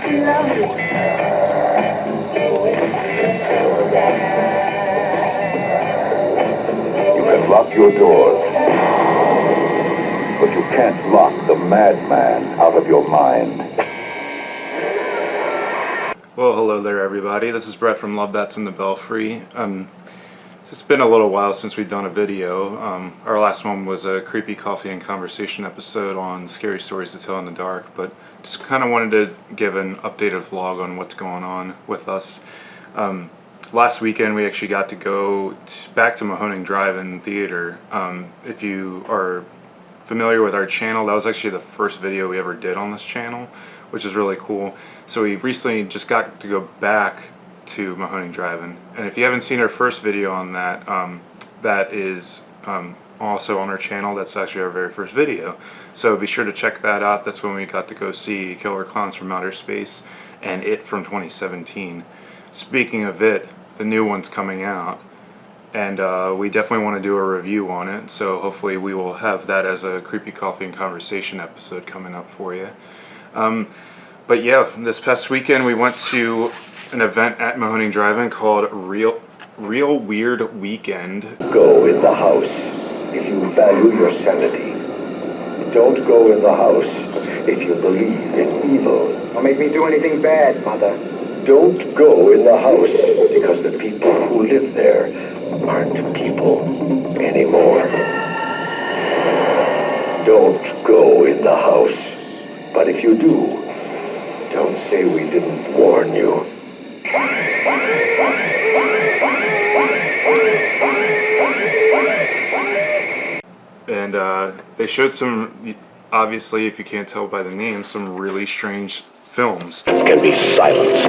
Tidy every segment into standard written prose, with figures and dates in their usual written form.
You can lock your doors, but you can't lock the madman out of your mind. Well, hello there, everybody. This is Brett from Love That's in the Belfry. It's been a little while since we've done a video. Our last one was a creepy coffee and conversation episode on scary stories to tell in the dark, but just kind of wanted to give an updated vlog on what's going on with us. Last weekend we actually got to go back to Mahoning Drive-In Theater. If you are familiar with our channel, that was actually the first video we ever did on this channel, which is really cool. So we recently just got to go back to Mahoning Drive-In, and if you haven't seen our first video on that, that is also on our channel. That's actually our very first video, so be sure to check that out. That's when we got to go see Killer Clowns from Outer Space and It from 2017. Speaking of It, the new one's coming out, and we definitely want to do a review on it, so hopefully we will have that as a creepy coffee and conversation episode coming up for you. But yeah, this past weekend we went to an event at Mahoning Drive-In called Real Weird Weekend. Go in the house if you value your sanity. Don't go in the house if you believe in evil. Don't make me do anything bad, Mother. Don't go in the house because the people who live there aren't people anymore. Don't go in the house, but if you do, don't say we didn't warn you. And they showed some, obviously if you can't tell by the name, some really strange films. Can be silenced.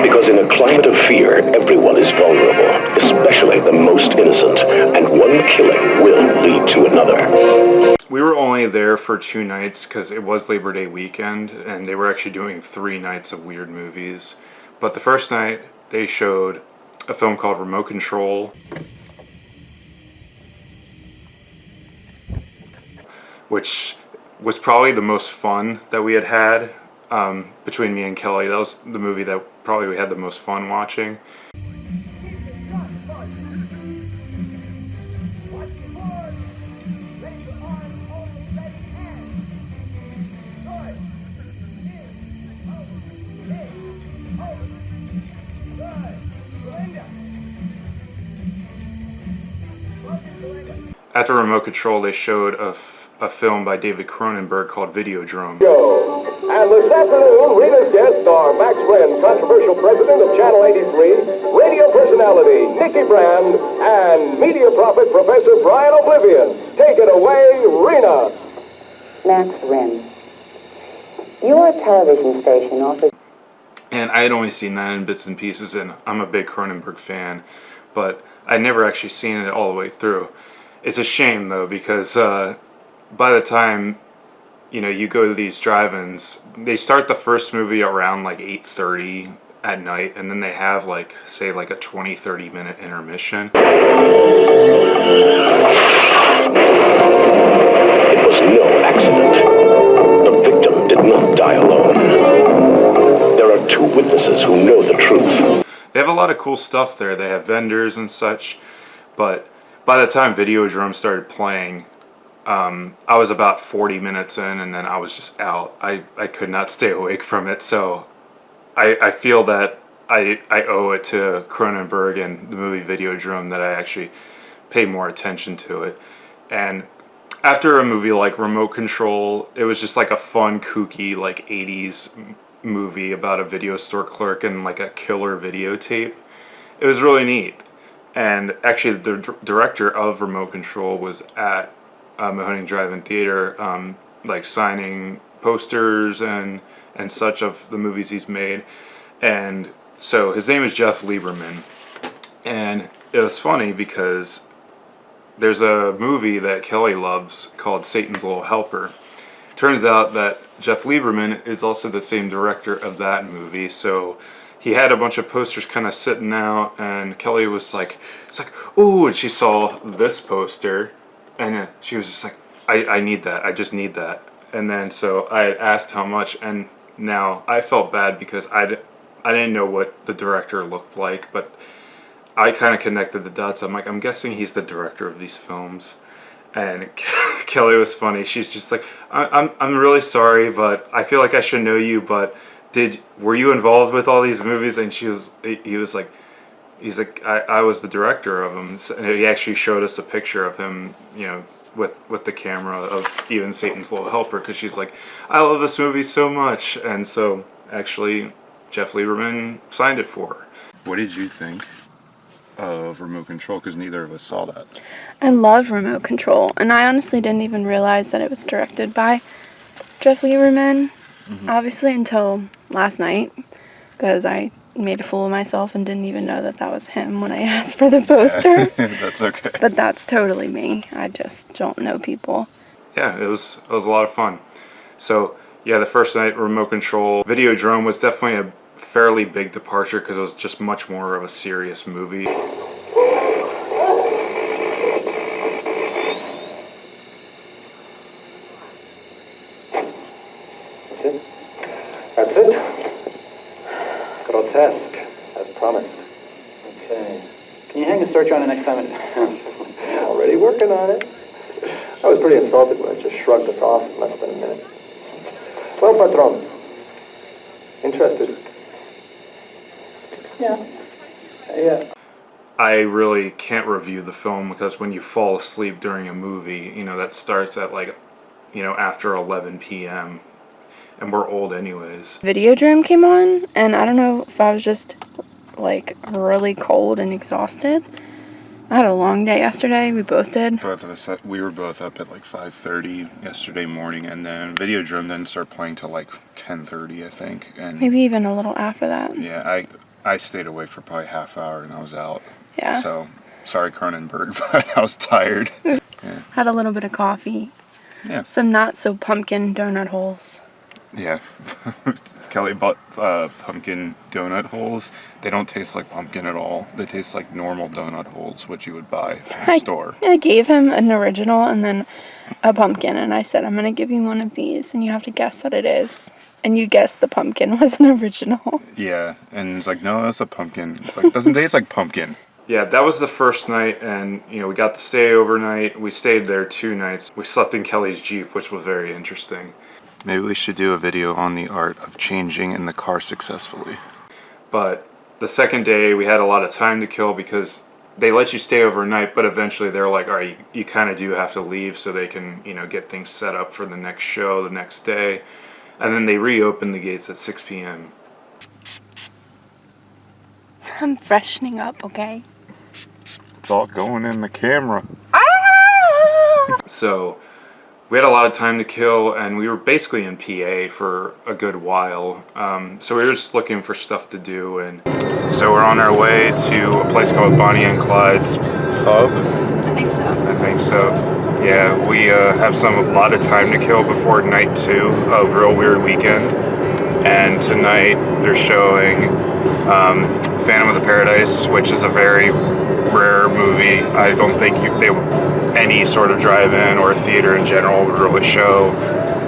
Because in a climate of fear, everyone is vulnerable, especially the most innocent, and one killing will lead to another. We were only there for 2 nights because it was Labor Day weekend, and they were actually doing 3 nights of weird movies. But the first night, they showed a film called Remote Control, which was probably the most fun that we had between me and Kelly. That was the movie that probably we had the most fun watching. After Remote Control, they showed a film by David Cronenberg called Videodrome. And this afternoon, Rena's guests are Max Wren, controversial president of Channel 83, radio personality Nikki Brand, and media prophet Professor Brian Oblivion. Take it away, Rena. Max Wren, your television station offers... And I had only seen that in bits and pieces, and I'm a big Cronenberg fan, but I'd never actually seen it all the way through. It's a shame, though, because by the time, you know, you go to these drive-ins, they start the first movie around like 8:30 at night, and then they have like, say, like a 20-30 minute intermission. It was no accident. The victim did not die alone. There are 2 witnesses who know the truth. They have a lot of cool stuff there. They have vendors and such, but by the time Videodrome started playing, I was about 40 minutes in, and then I was just out. I could not stay awake from it, so I feel that I owe it to Cronenberg and the movie Videodrome that I actually pay more attention to it. And after a movie like Remote Control, it was just like a fun, kooky, like 80s movie about a video store clerk and like a killer videotape. It was really neat. And actually, the director of Remote Control was at Mahoning Drive-In Theater, like signing posters and such of the movies he's made. And so his name is Jeff Lieberman. And it was funny because there's a movie that Kelly loves called Satan's Little Helper. Turns out that Jeff Lieberman is also the same director of that movie, so he had a bunch of posters kind of sitting out, and Kelly was like, it's like, ooh, and she saw this poster, and she was just like, I need that, I just need that. And then so I had asked how much, and Now, I felt bad because I didn't know what the director looked like, but I kind of connected the dots. I'm like, I'm guessing he's the director of these films. And Kelly was funny. She's just like, I'm really sorry, but I feel like I should know you, but were you involved with all these movies? And he's like, I was the director of them. And he actually showed us a picture of him, with the camera of Even Satan's Little Helper, because she's like, I love this movie so much. And so actually Jeff Lieberman signed it for her. What did you think of Remote Control? Because neither of us saw that. I loved Remote Control, and I honestly didn't even realize that it was directed by Jeff Lieberman, obviously, until last night, because I made a fool of myself and didn't even know that was him when I asked for the poster. That's okay. But that's totally me. I just don't know people. Yeah, it was a lot of fun. So, yeah, the first night, Remote Control. Videodrome was definitely a fairly big departure because it was just much more of a serious movie. That's it. Grotesque, as promised. Okay. Can you hang a search on it next time? Already working on it. I was pretty insulted when it just shrugged us off in less than a minute. Well, Patron. Interested? Yeah. Yeah. I really can't review the film because when you fall asleep during a movie, that starts at after 11 p.m. and we're old anyways. Videodrome came on, and I don't know if I was just really cold and exhausted. I had a long day yesterday. We both did. Both of us, we were both up at 5:30 yesterday morning, and then Videodrome didn't start playing till 10:30, I think. And maybe even a little after that. Yeah, I stayed away for probably half hour and I was out. Yeah. So, sorry Cronenberg, but I was tired. Yeah. Had a little bit of coffee. Yeah. Some not so pumpkin donut holes. Yeah. Kelly bought pumpkin donut holes. They don't taste like pumpkin at all. They taste like normal donut holes, which you would buy from the store. I gave him an original and then a pumpkin, and I said, I'm going to give you one of these, and you have to guess what it is. And you guessed the pumpkin was an original. Yeah, and it's like, no, that's a pumpkin. It's like, it doesn't taste like pumpkin. Yeah, that was the first night, and we got to stay overnight. We stayed there 2 nights. We slept in Kelly's Jeep, which was very interesting. Maybe we should do a video on the art of changing in the car successfully. But the second day, we had a lot of time to kill because they let you stay overnight, but eventually they're like, all right, you kind of do have to leave so they can, get things set up for the next show the next day. And then they reopened the gates at 6 p.m. I'm freshening up, okay? It's all going in the camera. So we had a lot of time to kill, and we were basically in PA for a good while. So we were just looking for stuff to do, and so we're on our way to a place called Bonnie and Clyde's Pub. I think so. I think so. Yeah, we have a lot of time to kill before night 2 of Real Weird Weekend, and tonight they're showing Phantom of the Paradise, which is a very rare movie. I don't think any sort of drive-in or theater in general would really show.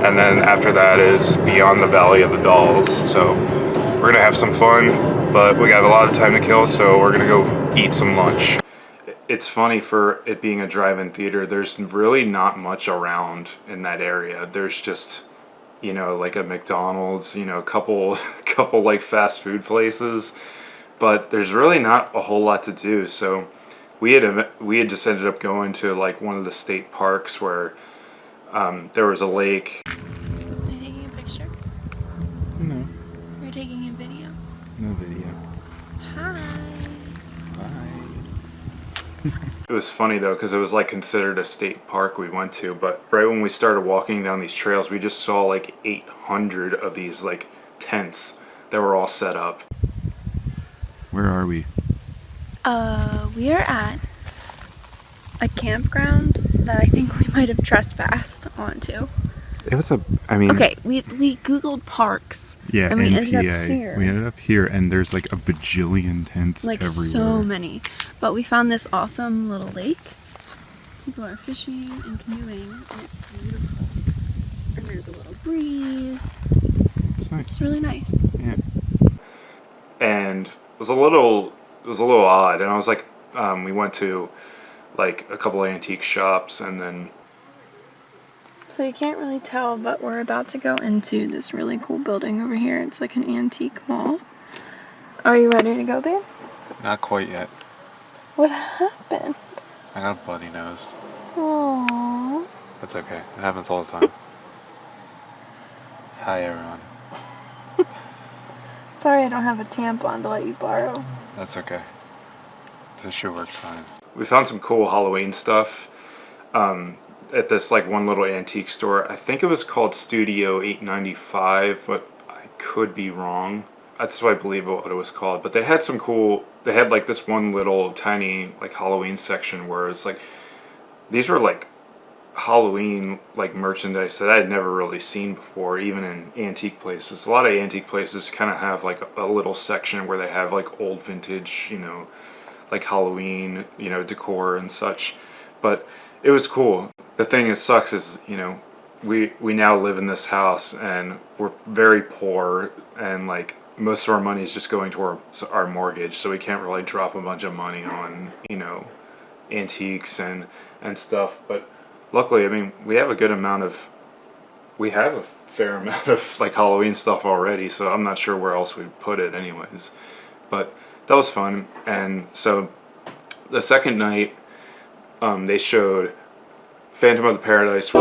And then after that is Beyond the Valley of the Dolls. So we're gonna have some fun, but we got a lot of time to kill, so we're gonna go eat some lunch. It's funny, for it being a drive-in theater, there's really not much around in that area. There's just, like a McDonald's, a couple fast food places, but there's really not a whole lot to do. So we had just ended up going to one of the state parks where there was a lake. Are you taking a picture? No. You're taking a video? No video. Hi. It was funny though, because it was considered a state park we went to, but right when we started walking down these trails, we just saw 800 of these tents that were all set up. Where are we? We are at a campground that I think we might have trespassed onto. It was Okay, we Googled parks. Yeah, and we ended PA. up here. We ended up here, and there's a bajillion tents everywhere. So many. But we found this awesome little lake. People are fishing and canoeing, and it's beautiful. And there's a little breeze. It's nice. It's really nice. Yeah. And it was a little odd, and I was like, we went to like a couple of antique shops, and then. So you can't really tell, but we're about to go into this really cool building over here. It's like an antique mall. Are you ready to go, babe? Not quite yet. What happened? I got a bloody nose. Aww. That's okay. It happens all the time. Hi, everyone. Sorry I don't have a tampon to let you borrow. That's okay. This should work fine. We found some cool Halloween stuff at this like one little antique store. I think it was called Studio 895, but I could be wrong. That's what I believe what it was called. But they had some cool. They had like this one little tiny like Halloween section where it's like these were like Halloween like merchandise that I had never really seen before, even in antique places. A lot of antique places kind of have like a little section where they have like old vintage, you know, like Halloween, you know, decor and such. But it was cool. The thing that sucks is, you know, we now live in this house and we're very poor, and like most of our money is just going towards our mortgage, so we can't really drop a bunch of money on, you know, antiques and stuff. But luckily, I mean, we have a fair amount of like Halloween stuff already, so I'm not sure where else we'd put it anyways. But that was fun. And so the second night, they showed Phantom of the Paradise,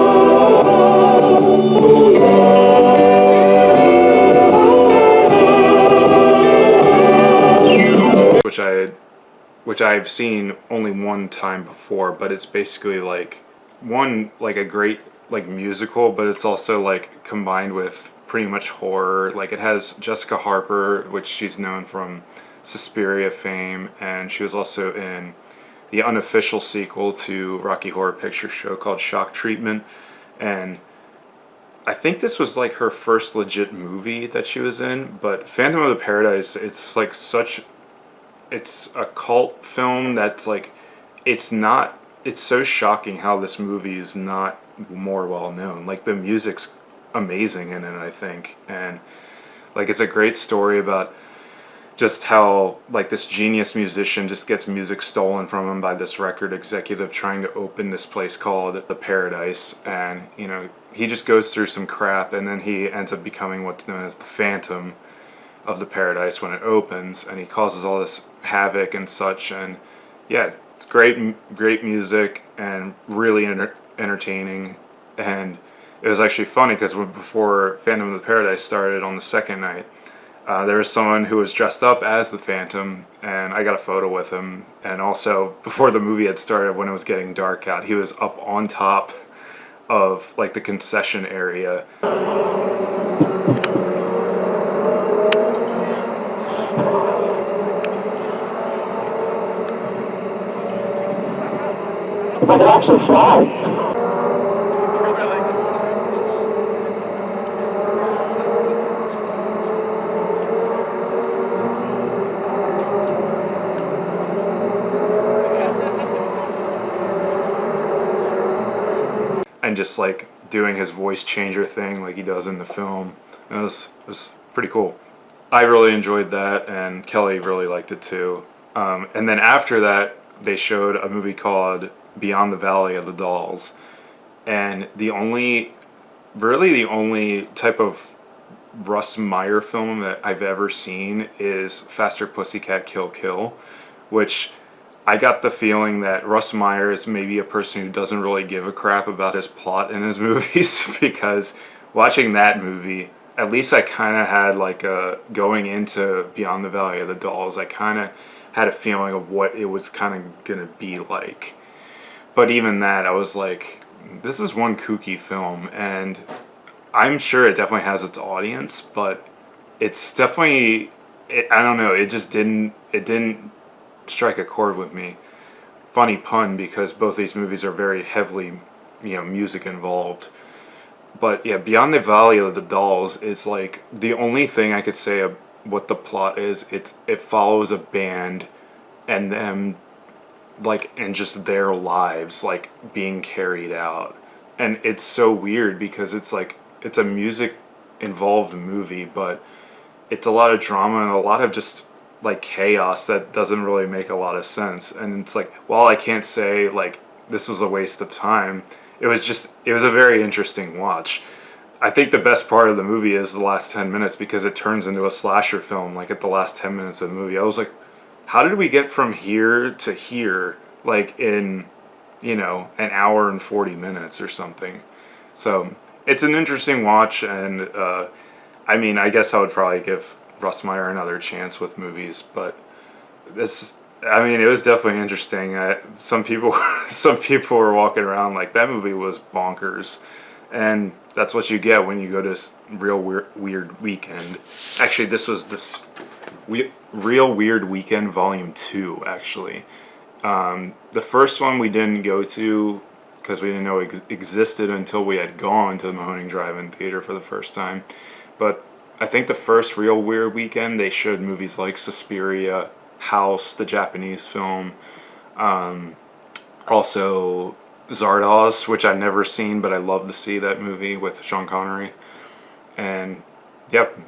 which I've seen only one time before, but it's basically like a great like musical, but it's also like combined with pretty much horror. Like it has Jessica Harper, which she's known from Suspiria fame, and she was also in the unofficial sequel to Rocky Horror Picture Show called Shock Treatment. And I think this was like her first legit movie that she was in. But Phantom of the Paradise, it's like it's a cult film that's like, it's so shocking how this movie is not more well known. Like the music's amazing in it, I think. And like it's a great story about just how like this genius musician just gets music stolen from him by this record executive trying to open this place called the Paradise. And you know, he just goes through some crap, and then he ends up becoming what's known as the Phantom of the Paradise when it opens, and he causes all this havoc and such. And yeah, it's great music and really entertaining. And it was actually funny because before Phantom of the Paradise started on the second night, there was someone who was dressed up as the Phantom, and I got a photo with him. And also, before the movie had started, when it was getting dark out, he was up on top of like the concession area. I can actually fly. And just like doing his voice changer thing like he does in the film. It was pretty cool. I really enjoyed that, and Kelly really liked it too. And then after that, they showed a movie called Beyond the Valley of the Dolls. And the only type of Russ Meyer film that I've ever seen is Faster Pussycat Kill Kill, which I got the feeling that Russ Meyer is maybe a person who doesn't really give a crap about his plot in his movies, because watching that movie, at least I kind of had like going into Beyond the Valley of the Dolls, I kind of had a feeling of what it was kind of going to be like. But even that, I was like, this is one kooky film, and I'm sure it definitely has its audience, but it's definitely, I don't know, it didn't strike a chord with me. Funny pun, because both these movies are very heavily, you know, music involved. But yeah, Beyond the Valley of the Dolls is like the only thing I could say of what the plot is. It follows a band and them like, and just their lives like being carried out. And it's so weird because it's like, it's a music involved movie, but it's a lot of drama and a lot of just like chaos that doesn't really make a lot of sense. And it's like, while I can't say like this was a waste of time, it was a very interesting watch. I think the best part of the movie is the last 10 minutes because it turns into a slasher film. Like at the last 10 minutes of the movie, I was like, how did we get from here to here like in, you know, an hour and 40 minutes or something? So it's an interesting watch, and I mean, I guess I would probably give Russ Meyer another chance with movies, but this, I mean, it was definitely interesting. Some people were walking around like that movie was bonkers, and that's what you get when you go to Real Weird Weekend. Actually, this was Real Weird Weekend Volume 2, actually. The first one we didn't go to because we didn't know it existed until we had gone to the Mahoning Drive-In Theater for the first time. But I think the first Real Weird Weekend, they showed movies like Suspiria, House, the Japanese film, also Zardoz, which I've never seen, but I love to see that movie with Sean Connery. And yep,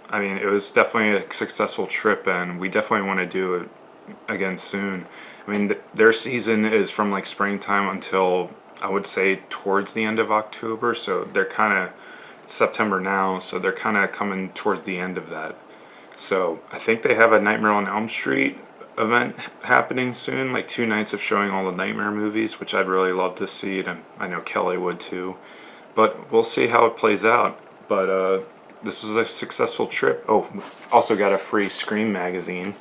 I mean, it was definitely a successful trip, and we definitely want to do it again soon. I mean, their season is from like springtime until I would say towards the end of October, so they're kind of September now, so they're kind of coming towards the end of that. So I think they have a Nightmare on Elm Street event happening soon, like 2 nights of showing all the Nightmare movies, which I'd really love to see, and I know Kelly would too. But we'll see how it plays out. But this was a successful trip. Oh, also got a free Scream magazine.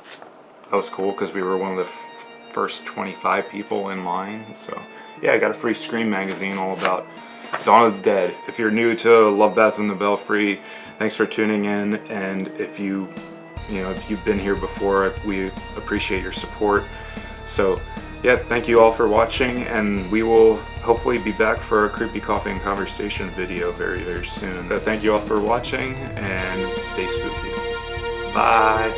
That was cool because we were one of the first 25 people in line. So yeah, I got a free Scream magazine all about Dawn of the Dead. If you're new to Love Bats in the Belfry, thanks for tuning in. And if if you've been here before, we appreciate your support. So yeah, thank you all for watching, and we will hopefully be back for a Creepy Coffee and Conversation video very, very soon. But thank you all for watching, and stay spooky. Bye.